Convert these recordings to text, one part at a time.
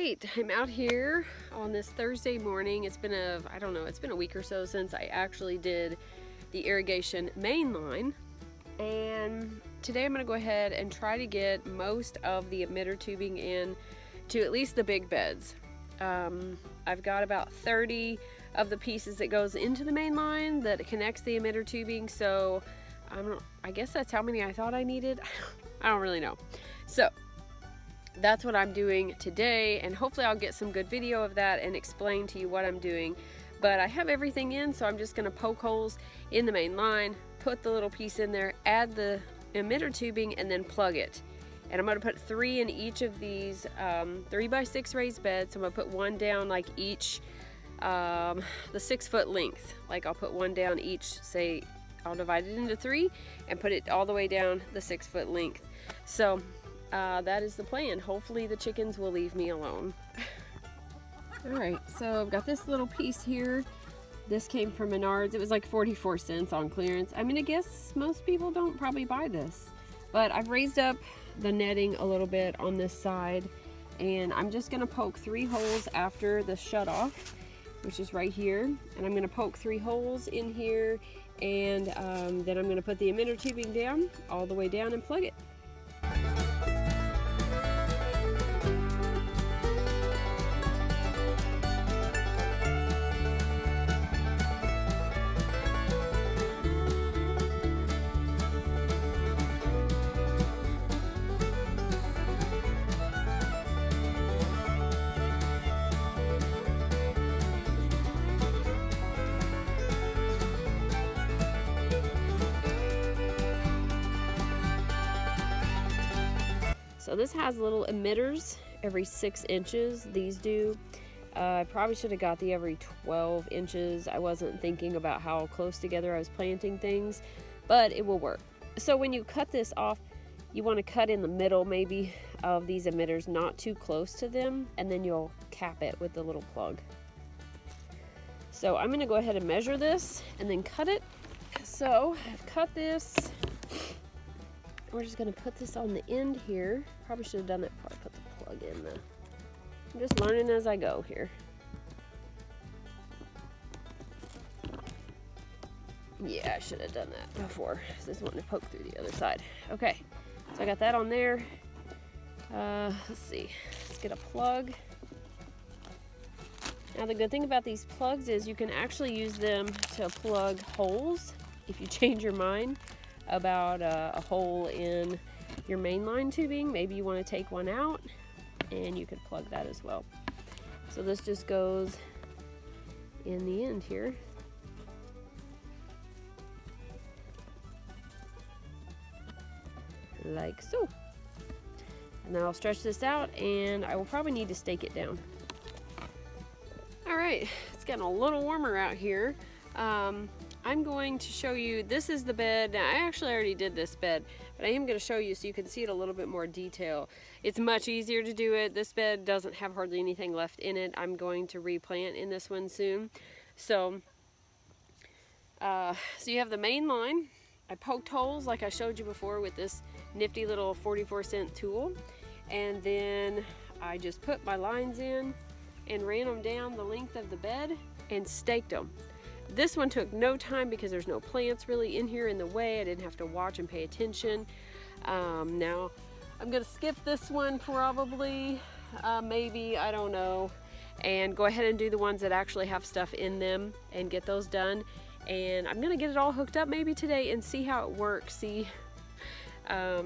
right, I'm out here on this Thursday morning. It's been I don't know, it's been a week or so since I actually did the irrigation main line. And today I'm gonna go ahead and try to get most of the emitter tubing in to at least the big beds. I've got about 30 of the pieces that goes into the main line that connects the emitter tubing, so I guess that's how many I thought I needed. I don't really know. So that's what I'm doing today, and hopefully I'll get some good video of that and explain to you what I'm doing. But I have everything in, so I'm just going to poke holes in the main line, put the little piece in there, add the emitter tubing, and then plug it. And I'm going to put 3 in each of these 3x6 raised beds. So I'm going to put one down like each the 6-foot length. Like I'll put one down each, say I'll divide it into 3 and put it all the way down the 6-foot length. So that is the plan. Hopefully the chickens will leave me alone. Alright, so I've got this little piece here. This came from Menards. It was like 44 cents on clearance. I mean, I guess most people don't probably buy this. But I've raised up the netting a little bit on this side, and I'm just going to poke 3 holes after the shutoff, which is right here. And I'm going to poke 3 holes in here, and then I'm going to put the emitter tubing down, all the way down, and plug it. So this has little emitters every 6 inches. These do. I probably should have got the every 12 inches. I wasn't thinking about how close together I was planting things, but it will work. So when you cut this off, you want to cut in the middle maybe of these emitters, not too close to them, and then you'll cap it with the little plug. So I'm going to go ahead and measure this and then cut it. So I've cut this. We're just going to put this on the end here. Probably should have done that before I put the plug in. I'm just learning as I go here. Yeah, I should have done that before. This one to poke through the other side. Okay, so I got that on there. Let's see. Let's get a plug. Now the good thing about these plugs is you can actually use them to plug holes if you change your mind about a hole in your main line tubing. Maybe you want to take one out, and you could plug that as well. So this just goes in the end here. Like so. And then I'll stretch this out, and I will probably need to stake it down. Alright, it's getting a little warmer out here. I'm going to show you, this is the bed. Now, I actually already did this bed, but I am going to show you so you can see it a little bit more detail. It's much easier to do it. This bed doesn't have hardly anything left in it. I'm going to replant in this one soon. So you have the main line. I poked holes like I showed you before with this nifty little 44-cent tool. And then I just put my lines in and ran them down the length of the bed and staked them. This one took no time because there's no plants really in here in the way. I didn't have to watch and pay attention. Now I'm gonna skip this one probably, maybe, I don't know, and go ahead and do the ones that actually have stuff in them and get those done. And I'm gonna get it all hooked up maybe today and see how it works. See, I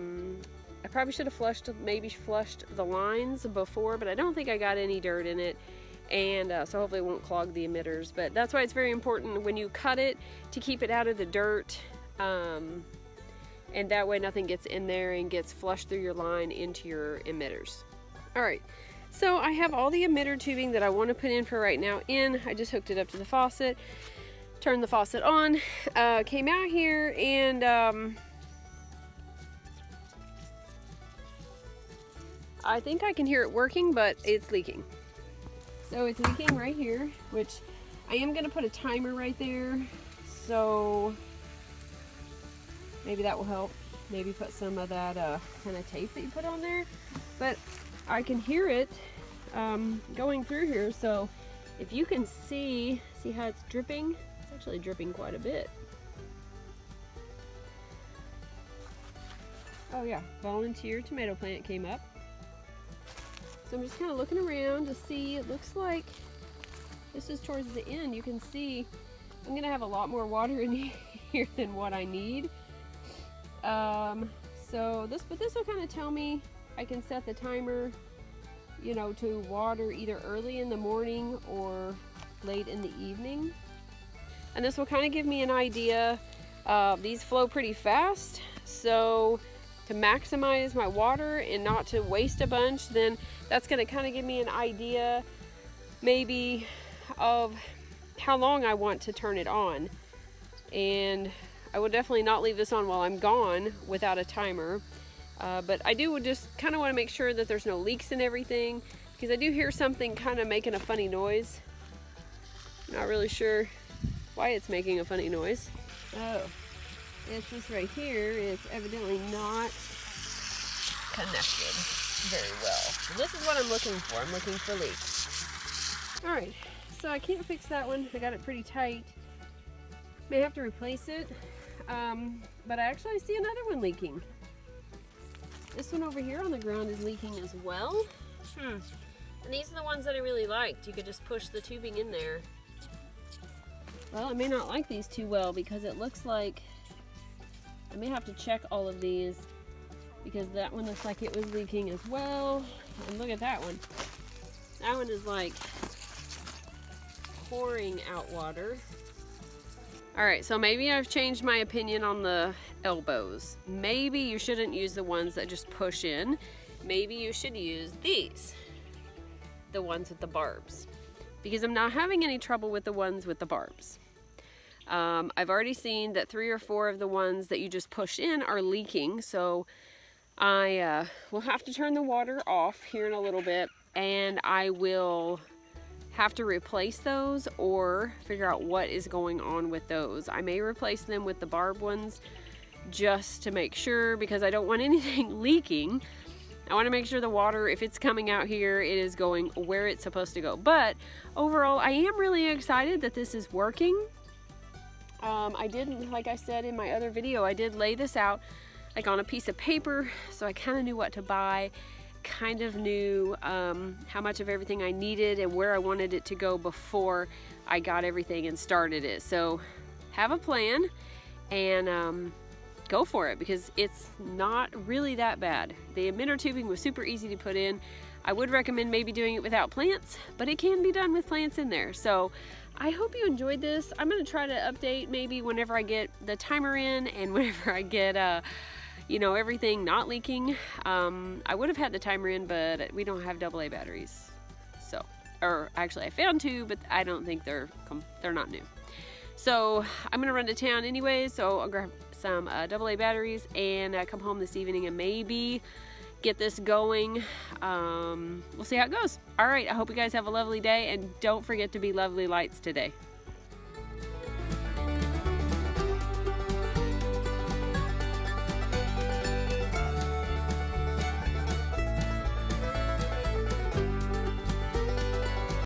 probably should have flushed the lines before, but I don't think I got any dirt in it. And so hopefully it won't clog the emitters. But that's why it's very important when you cut it to keep it out of the dirt, and that way nothing gets in there and gets flushed through your line into your emitters. Alright, so I have all the emitter tubing that I want to put in for right now in. I just hooked it up to the faucet, turned the faucet on, came out here, and I think I can hear it working, but it's leaking. So it's leaking right here, which I am going to put a timer right there, so maybe that will help. Maybe put some of that kind of tape that you put on there. But I can hear it going through here. So if you can see how it's dripping, it's actually dripping quite a bit. Oh yeah, volunteer tomato plant came up. So I'm just kind of looking around to see. It looks like this is towards the end. You can see I'm gonna have a lot more water in here than what I need. So this will kind of tell me I can set the timer, you know, to water either early in the morning or late in the evening. And this will kind of give me an idea. These flow pretty fast, so to maximize my water and not to waste a bunch, then that's going to kind of give me an idea maybe of how long I want to turn it on. And I will definitely not leave this on while I'm gone without a timer. But I do just kind of want to make sure that there's no leaks and everything, because I do hear something kind of making a funny noise. Not really sure why it's making a funny noise. Oh, it's this right here. It's evidently not connected very well. So this is what I'm looking for. I'm looking for leaks. All right, so I can't fix that one. I got it pretty tight. May have to replace it. But I actually see another one leaking. This one over here on the ground is leaking as well. And these are the ones that I really liked. You could just push the tubing in there. Well, I may not like these too well because it looks like I may have to check all of these, because that one looks like it was leaking as well. And look at that one. That one is like pouring out water. All right, so maybe I've changed my opinion on the elbows. Maybe you shouldn't use the ones that just push in. Maybe you should use these, the ones with the barbs, because I'm not having any trouble with the ones with the barbs. I've already seen that 3 or 4 of the ones that you just push in are leaking, so I will have to turn the water off here in a little bit, and I will have to replace those or figure out what is going on with those. I may replace them with the barb ones just to make sure, because I don't want anything leaking. I want to make sure the water, if it's coming out here, it is going where it's supposed to go. But overall, I am really excited that this is working. I did, like I said in my other video, I did lay this out like on a piece of paper, so I kind of knew what to buy, kind of knew how much of everything I needed and where I wanted it to go before I got everything and started it. So have a plan and go for it, because it's not really that bad. The emitter tubing was super easy to put in. I would recommend maybe doing it without plants, but it can be done with plants in there. So I hope you enjoyed this. I'm going to try to update maybe whenever I get the timer in and whenever I get you know, everything not leaking. I would have had the timer in, but we don't have AA batteries. So, or actually I found 2, but I don't think they're not new. So I'm gonna run to town anyway, so I'll grab some AA batteries and come home this evening and maybe get this going. We'll see how it goes. All right, I hope you guys have a lovely day, and don't forget to be lovely lights today.